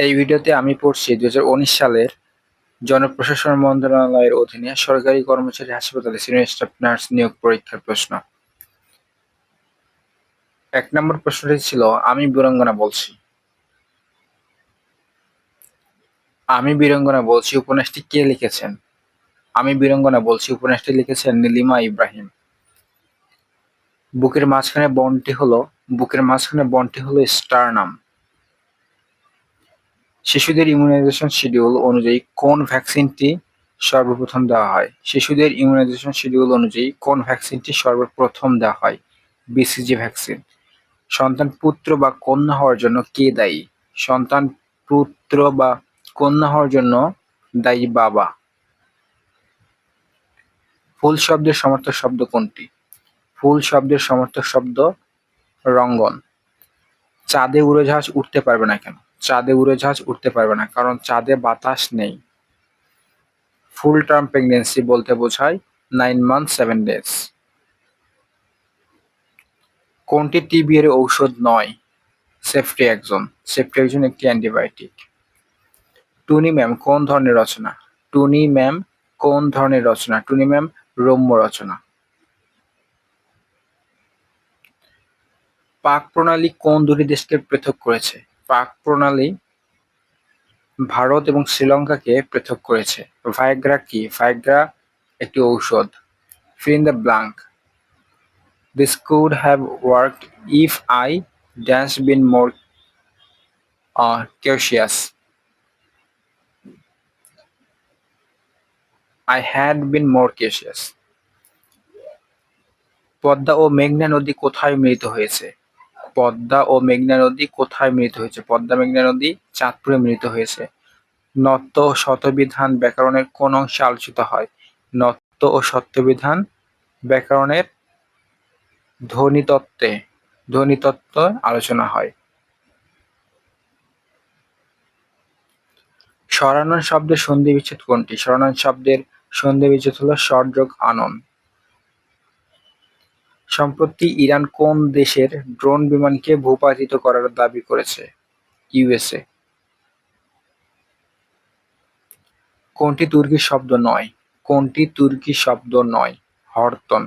এই ভিডিওতে আমি পড়ছি 2019 সালের জনপ্রশাসন মন্ত্রণালয়ের অধীনে সরকারি কর্মচারী হাসপাতালে সিনিয়র স্টাফ নার্স নিয়োগ পরীক্ষার প্রশ্ন। ১ নম্বর প্রশ্নটি ছিল, আমি বীরাঙ্গনা বলছি। আমি বীরাঙ্গনা বলছি উপন্যাসটি কে লিখেছেন? আমি বীরাঙ্গনা বলছি উপন্যাসটি লিখেছেন নীলিমা ইব্রাহিম। বুকের মাঝখানে বনটি হলো স্টারনাম। শিশুদের ইমিউনাইজেশন শিডিউল অনুযায়ী কোন ভ্যাকসিনটি সর্বপ্রথম দেওয়া হয়? শিশুদের ইমিউনাইজেশন শিডিউল অনুযায়ী কোন ভ্যাকসিনটি সর্বপ্রথম দেওয়া হয়? BCG vaccine. সন্তান পুত্র বা কন্যা হওয়ার জন্য কে দায়ী? সন্তান পুত্র বা কন্যা হওয়ার জন্য দায়ী বাবা। ফুল শব্দের সমার্থক শব্দ কোনটি? ফুল শব্দের সমার্থক শব্দ রঙ্গন। চাঁদে উড়োজাহাজ উঠতে পারবে না কেন? চাঁদে উড়োজাহাজ উঠতে পারবে না কারণ চাঁদে বাতাস নেই। ফুল টার্ম প্রেগন্যান্সি বলতে বোঝায় 9 months 7 days। কোনটি টিবি এর ঔষধ নয়? সেফট্রিয়াক্সন। সেফট্রিয়াক্সন একটি অ্যান্টিবায়োটিক। টুনি ম্যাম কোন ধরনের রচনা? টুনি ম্যাম কোন ধরনের রচনা? টুনি ম্যাম রম্য রচনা। পাক প্রণালী কোন দুটি দেশকে পৃথক করেছে? পাক প্রণালী ভারত এবং শ্রীলঙ্কাকে পৃথক করেছে। ভায়াগ্রা কি? ভায়াগ্রা একটি ঔষধ। fill in the blank. This could have worked if I dash been more cautious. I had been more cautious. Padma ও মেঘনা নদী কোথায় মিলিত হয়েছে? পদ্মা ও মেঘনা নদী কোথায় মিলিত হয়েছে? পদ্মা মেঘনা নদী চাঁদপুরে মিলিত হয়েছে। নত্য ও শতবিধান ব্যাকরণের কোন অংশে আলোচিত হয়? নত্য ও শতবিধান ব্যাকরণের ধ্বনিতত্ত্ব আলোচনা হয়। স্বরানন শব্দের সন্ধিবিচ্ছেদ কোনটি? স্বরানন শব্দের সন্ধিবিচ্ছেদ হলো স্বর যোগ আনন। সম্প্রতি ইরান কোন দেশের ড্রোন বিমানকে ভূপাতিত করার দাবি করেছে? ইউএসএ। কোনটি তুর্কি শব্দ নয়? কোনটি তুর্কি শব্দ নয়? হরতন।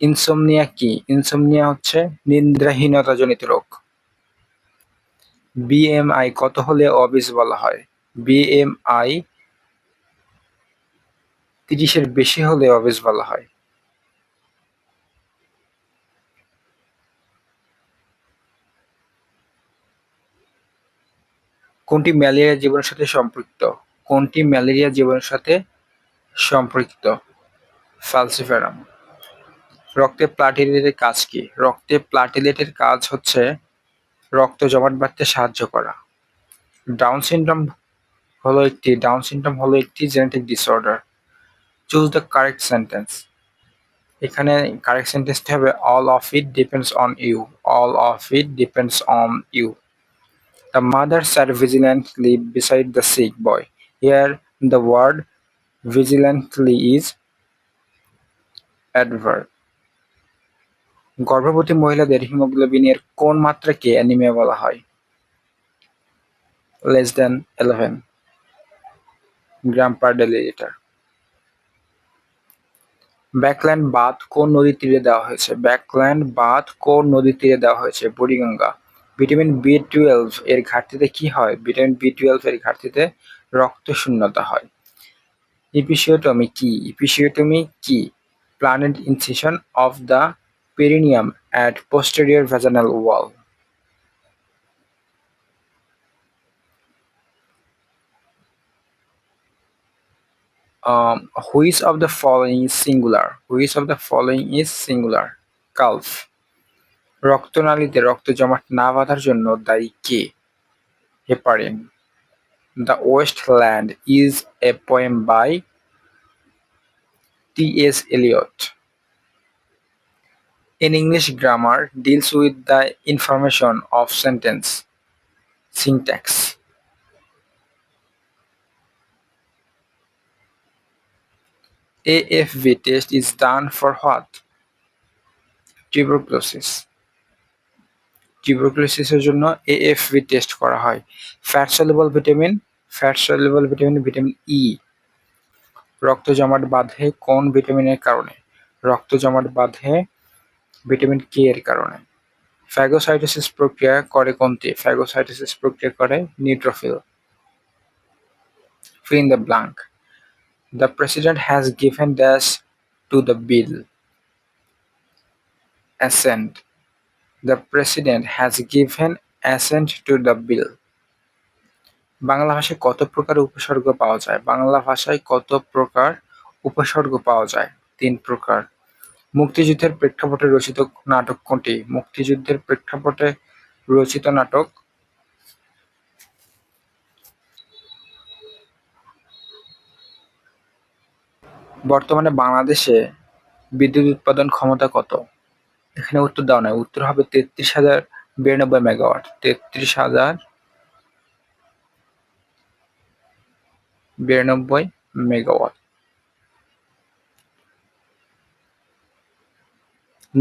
ইনসোমনিয়া কি? ইনসোমনিয়া হচ্ছে নিদ্রাহীনতাজনিত রোগ। বিএমআই কত হলে অবিস বলা হয়? বিএমআই 30-এর বেশি হলে অবিস বলা হয়। কোনটি ম্যালেরিয়া জীবাণুর সাথে সম্পৃক্ত? কোনটি ম্যালেরিয়া জীবাণুর সাথে সম্পৃক্ত? ফ্যালসিফেরাম। রক্তে প্লাটিলেটের কাজ কি? রক্তে প্লাটিলেটের কাজ হচ্ছে রক্ত জমাট বাঁধতে সাহায্য করা। ডাউন সিনড্রোম হলো একটি genetic disorder. Choose the correct sentence. এখানে কারেক্ট সেন্টেন্সটি হবে all of it depends on you. All of it depends on you. The mother sat vigilantly beside the sick boy. Here the word vigilantly is adverb. গর্ভবতী মহিলাদের হিমোগ্লোবিনের কোন মাত্রাকে anaemia বলা হয়? less than 11 গ্রাম পার ডেলিলিটার। ব্যাকল্যান্ড বাঁধ কোন নদীর তীরে দেওয়া হয়েছে? ব্যাকল্যান্ড বাঁধ কোন নদীর তীরে দেওয়া হয়েছে? বুড়িগঙ্গা। ভিটামিন বি12 এর ঘাটতিতে কি হয়? ভিটামিন বি12 এর ঘাটতিতে রক্তশূন্যতা হয়। ইপিসিওটমি কি? ইপিসিওটমি কি? Plant incision of the perineum at posterior vaginal wall. Which of the following is singular? Which of the following is singular? Calf. রক্তনালীতে রক্ত জমাট না বাঁধার জন্য দায়ী কে? Heparin. The Wasteland is a poem by T.S. Eliot. In English, grammar deals with the information of sentence syntax. AFV test is done for what? Tuberculosis. টিউবারকুলোসিসের জন্য এএফভি test করা হয়। Fat soluble vitamin, vitamin E. রক্ত জমাট বাঁধে কোন ভিটামিনের কারণে? রক্ত জমাট বাঁধে ভিটামিন কে এর কারণে। ফ্যাগোসাইটোসিস প্রক্রিয়া করে কোনটি? ফ্যাগোসাইটোসিস প্রক্রিয়া করে neutrophil. Fill in the blank. The president has given dash to the bill. Assent. The president has given assent to the bill. Bangla ভাষায় কত প্রকার উপসর্গ পাওয়া যায়? বাংলা ভাষায় কত প্রকার উপসর্গ পাওয়া যায়? 3 প্রকার। মুক্তিযুদ্ধের প্রেক্ষাপটে রচিত নাটক কোনটি? মুক্তিযুদ্ধের প্রেক্ষাপটে রচিত নাটক বর্তমানে বাংলাদেশে বিদ্যুৎ উৎপাদন ক্ষমতা কত? এখানে উত্তর দেওয়া নাই, উত্তর হবে 33,092 মেগাওয়াট। 33,092 মেগাওয়াট।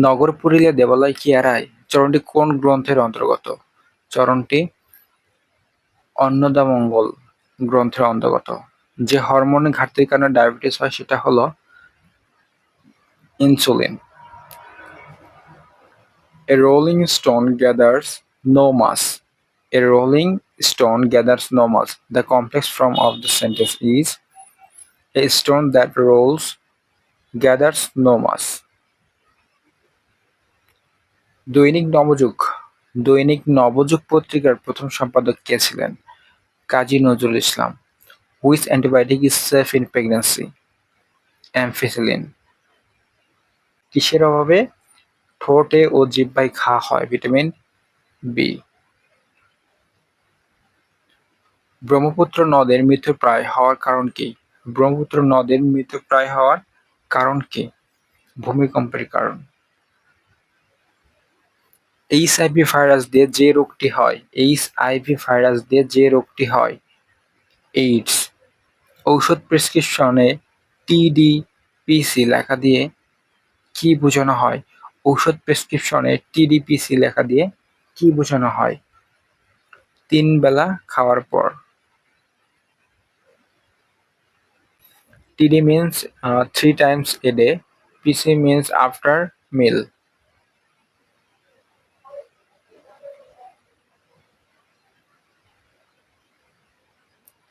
নগর পুরিলে দেবালয় কি এড়ায় চরণটি কোন গ্রন্থের অন্তর্গত? চরণটি অন্নদামঙ্গল গ্রন্থের অন্তর্গত। যে হরমোনের ঘাটতির কারণে ডায়াবেটিস হয় সেটা হলো insulin. A rolling stone gathers no mass. A rolling stone gathers no mass. The complex form of the sentence is a stone that rolls gathers no mass. দৈনিক নবযুগ পত্রিকার প্রথম সম্পাদক কে ছিলেন? Kazi Nazrul Islam. Which antibiotic is safe in pregnancy? Ampicillin. কিসের অভাবে ঠোঁটে ও জিহ্বায় ঘা হয়? Vitamin B. ব্রহ্মপুত্র নদের মৃত্যুপ্রায় হওয়ার কারণ কি? ব্রহ্মপুত্র নদের মৃত্যুপ্রায় হওয়ার কারণ কি? ভূমিকম্পের কারণ। এইচআইভি ভাইরাস দিয়ে যে রোগটি হয়, এইচআইভি ভাইরাস দিয়ে যে রোগটি হয়, এইডস। ঔষধ প্রেসক্রিপশনে টিডিপিসি লেখা দিয়ে কি বোঝানো হয়? ঔষধ প্রেসক্রিপশনে টিডিপিসি লেখা দিয়ে কি বোঝানো হয়? 3 বেলা খাওয়ার পর। TD means 3 times a day. PC means after meal.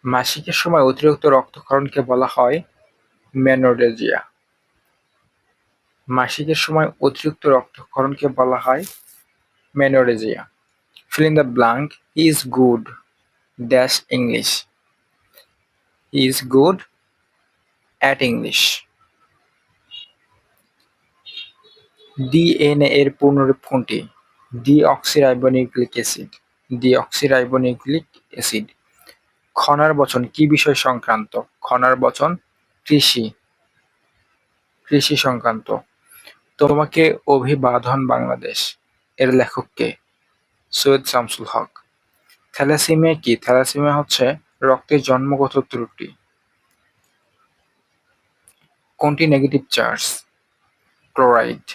মাসিকের সময় অতিরিক্ত রক্তক্ষরণকে বলা হয় মেনোরেজিয়া। মাসিকের সময় অতিরিক্ত রক্তক্ষরণকে বলা হয় menorrhagia. Fill in the blank. He is good dash English. He is good at English. DNA এর পূর্ণরূপ কোনটি? Deoxyribonucleic acid. Deoxyribonucleic acid. খনার বচন কি বিষয় সংক্রান্ত? খনার বচন কৃষি। কৃষি সংক্রান্ত। তোমাকে অভিবাদন বাংলাদেশ এর লেখক কে? সৈয়দ শামসুল হক। থ্যালাসেমিয়া কি? থ্যালাসেমিয়া হচ্ছে রক্তের জন্মগত ত্রুটি। কোনটি negative charge? Chloride.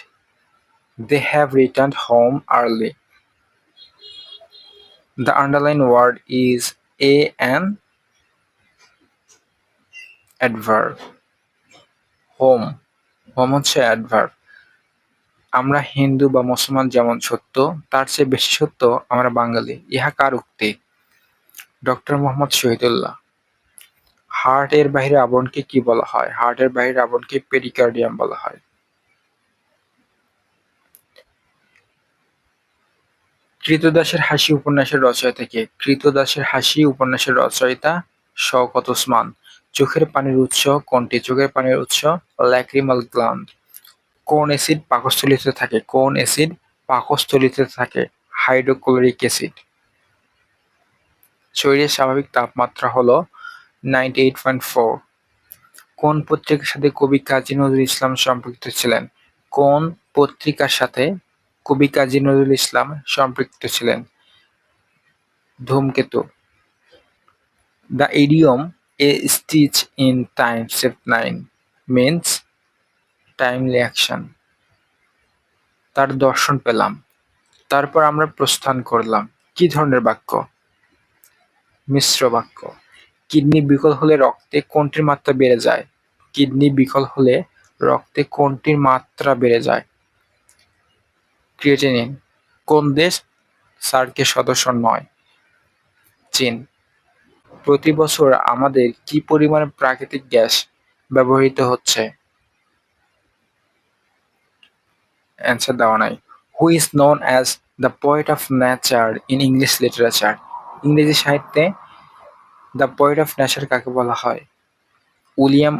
They have returned home early. The underlined word is an adverb. Home. Home হচ্ছে adverb. আমরা হিন্দু বা মুসলমান যেমন সত্য, তার চেয়ে বেশি সত্য আমরা বাঙালি। ইহা কার উক্তি? ডক্টর মোহাম্মদ শহীদুল্লাহ। হার্ট এর বাহিরে আবরণকে কি বলা হয়? হার্ট এর বাহিরে আবরণকে পেরিকার্ডিয়াম বলা হয়। ক্রীতদাসের হাসি উপন্যাসের রচয়িতা কে? ক্রীতদাসের হাসি উপন্যাসের রচয়িতা শওকত ওসমান। চোখের পানির উৎস কোনটি? চোখের পানির উৎস ল্যাক্রিমাল গ্ল্যান্ড। কোন অ্যাসিড পাকস্থলীতে থাকে? কোন অ্যাসিড পাকস্থলীতে থাকে? Hydrochloric acid. শরীরের স্বাভাবিক তাপমাত্রা হলো 98.4। কোন পত্রিকার সাথে কবি কাজী নজরুল ইসলাম সম্পৃক্ত ছিলেন? কোন পত্রিকার সাথে কবি কাজী নজরুল ইসলাম সম্পৃক্ত ছিলেন? ধূমকেতু। The idiom "a stitch in time saved nine" means timely action. তার দর্শন পেলাম। তারপর আমরা প্রস্থান করলাম। কি ধরনের বাক্য? মিশ্র বাক্য। কিডনি বিকল হলে রক্তে কোনটির মাত্রা বেড়ে যায়? কিডনি বিকল হলে রক্তে কোনটির মাত্রা বেড়ে যায়? ক্রিয়েটিনিন। কোন দেশ সার্কের সদস্য নয়? চীন। প্রতি বছর আমাদের কি পরিমাণ প্রাকৃতিক গ্যাস ব্যবহৃত হচ্ছে? অ্যান্সার দেওয়া নাই। Who is known as the poet of nature in English literature? ইংরেজি সাহিত্যে দ্য পোয়েট অফ নেচার কাকে বলা হয়? William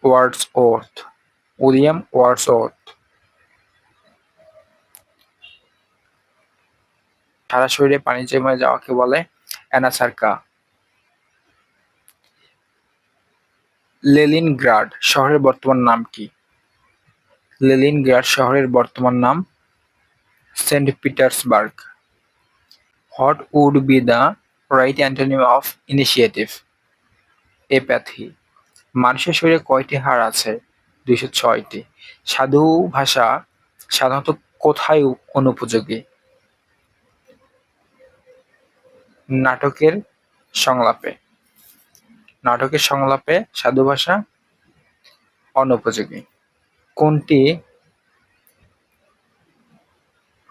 Wordsworth. William Wordsworth. সারা শরীরে পানি জমে যাওয়াকে বলে অ্যানাসার্কা। লেনিনগ্রাড শহরের বর্তমান নাম কি? লেনিনগ্রাড শহরের বর্তমান নাম Saint Petersburg. What would be the right antonym of initiative? Apathy. মানুষের শরীরে কয়টি হাড় আছে? 206টি। সাধু ভাষা সাধারণত কোথায় অনুপযোগী? নাটকের সংলাপে। নাটকের সংলাপে সাধু ভাষা অনুপযোগী। কোনটি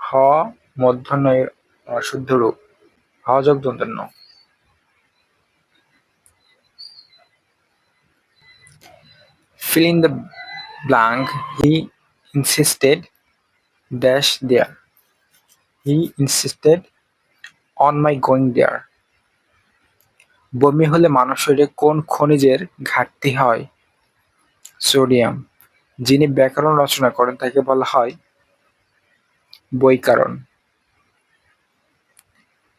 হ মূর্ধন্যের শুদ্ধ রূপ? হ যোগ দন্তন্য ন। Fill in the blank. He insisted dash there. He insisted on my going there. বমি হলে মানব শরীরে কোন খনিজের ঘাটতি হয়? সোডিয়াম। যিনি ব্যাকরণ রচনা করেন তাকে বলা হয় বৈকারণ।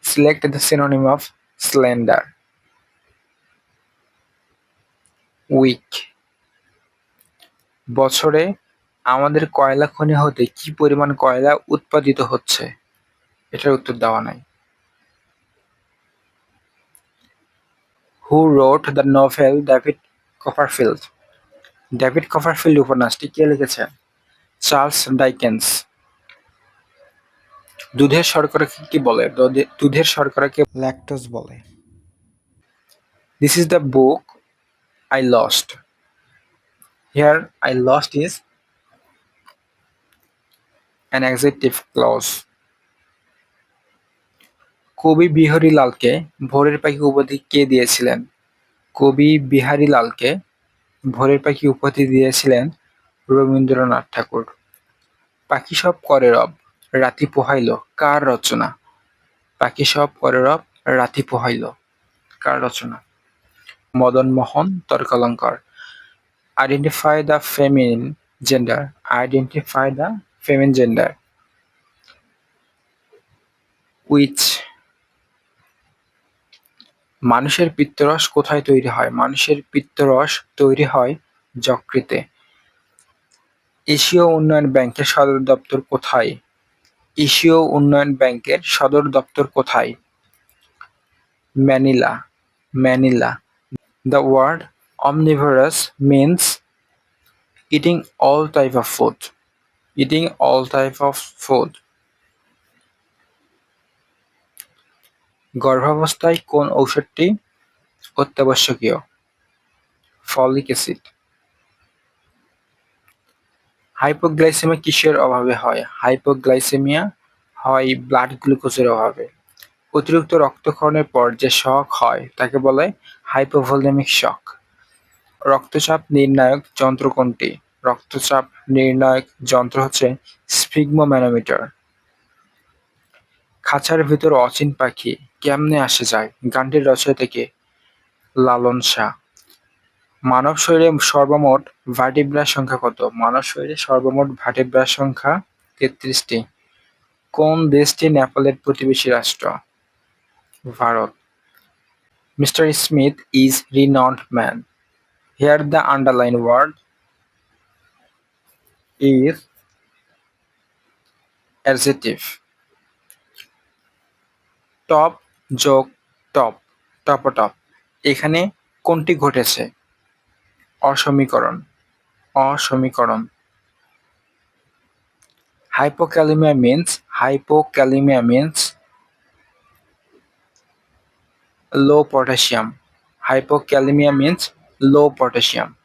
Select the synonym of slender. Weak. বছরে আমাদের কয়লা খনি হতে কি পরিমাণ কয়লা উৎপাদিত হচ্ছে? এটার উত্তর দেওয়া নাই। Who wrote the novel David Copperfield? David Copperfield উপন্যাসটি কে লিখেছেন? চার্লস ডাইকেন্স। দুধের শর্করাকে কি বলে? দুধের শর্করাকে ল্যাকটোজ বলে। This is the book I lost. Here I lost is an adjective clause. কবি বিহারীলালকে ভোরের পাখি উপাধি কে দিয়েছিলেন? কবি বিহারীলালকে ভোরের পাখি উপাধি দিয়েছিলেন রবীন্দ্রনাথ ঠাকুর। পাখি সব করে রব রাতি পোহাইল কার রচনা? পাখি সব করে রব রাতি পোহাইল কার রচনা? Madan Mohan Tarkalankar. Identify the feminine gender. Identify the feminine gender. Which? মানুষের পিত্তরস কোথায় তৈরি হয়? মানুষের পিত্তরস তৈরি হয় যকৃতে। এশীয় উন্নয়ন ব্যাংকের সদর দপ্তর কোথায়? এশীয় উন্নয়ন ব্যাংকের সদর দপ্তর কোথায়? Manila. Manila. The word omnivorous means eating all type of food. Eating all type of food. গর্ভাবস্থায় কোন ঔষধটি অত্যাবশ্যকীয়? Folic acid. হাইপোগ্লাইসেমিয়া কিসের অভাবে হয়? হাইপোগ্লাইসেমিয়া হয় ব্লাড গ্লুকোজের অভাবে। অতিরিক্ত রক্তক্ষরণের পর যে শক হয় তাকে বলে হাইপোভোলেমিক শক। রক্তচাপ নির্ণায়ক যন্ত্র কোনটি? রক্তচাপ নির্ণায়ক যন্ত্র হচ্ছে স্ফিগমোম্যানোমিটার। খাঁচার ভিতর অচিন পাখি কেমনে আসে যায়? গানটির রচয়িতা কে? লালন শাহ। মানব শরীরে সর্বমোট ভার্টিব্রার সংখ্যা কত? মানব শরীরে সর্বমোট ভার্টিব্রার সংখ্যা ৩৩টি। কোন দেশটি নেপালের প্রতিবেশী রাষ্ট্র? Bharat. Mr. Smith is renowned man. Here the underlined word is adjective. টপ যোগ টপ টপটপ এখানে কোনটি ঘটেছে? অসমীকরণ। অসমীকরণ। Hypokalemia means Hypokalemia means low potassium. Hypokalemia means low potassium.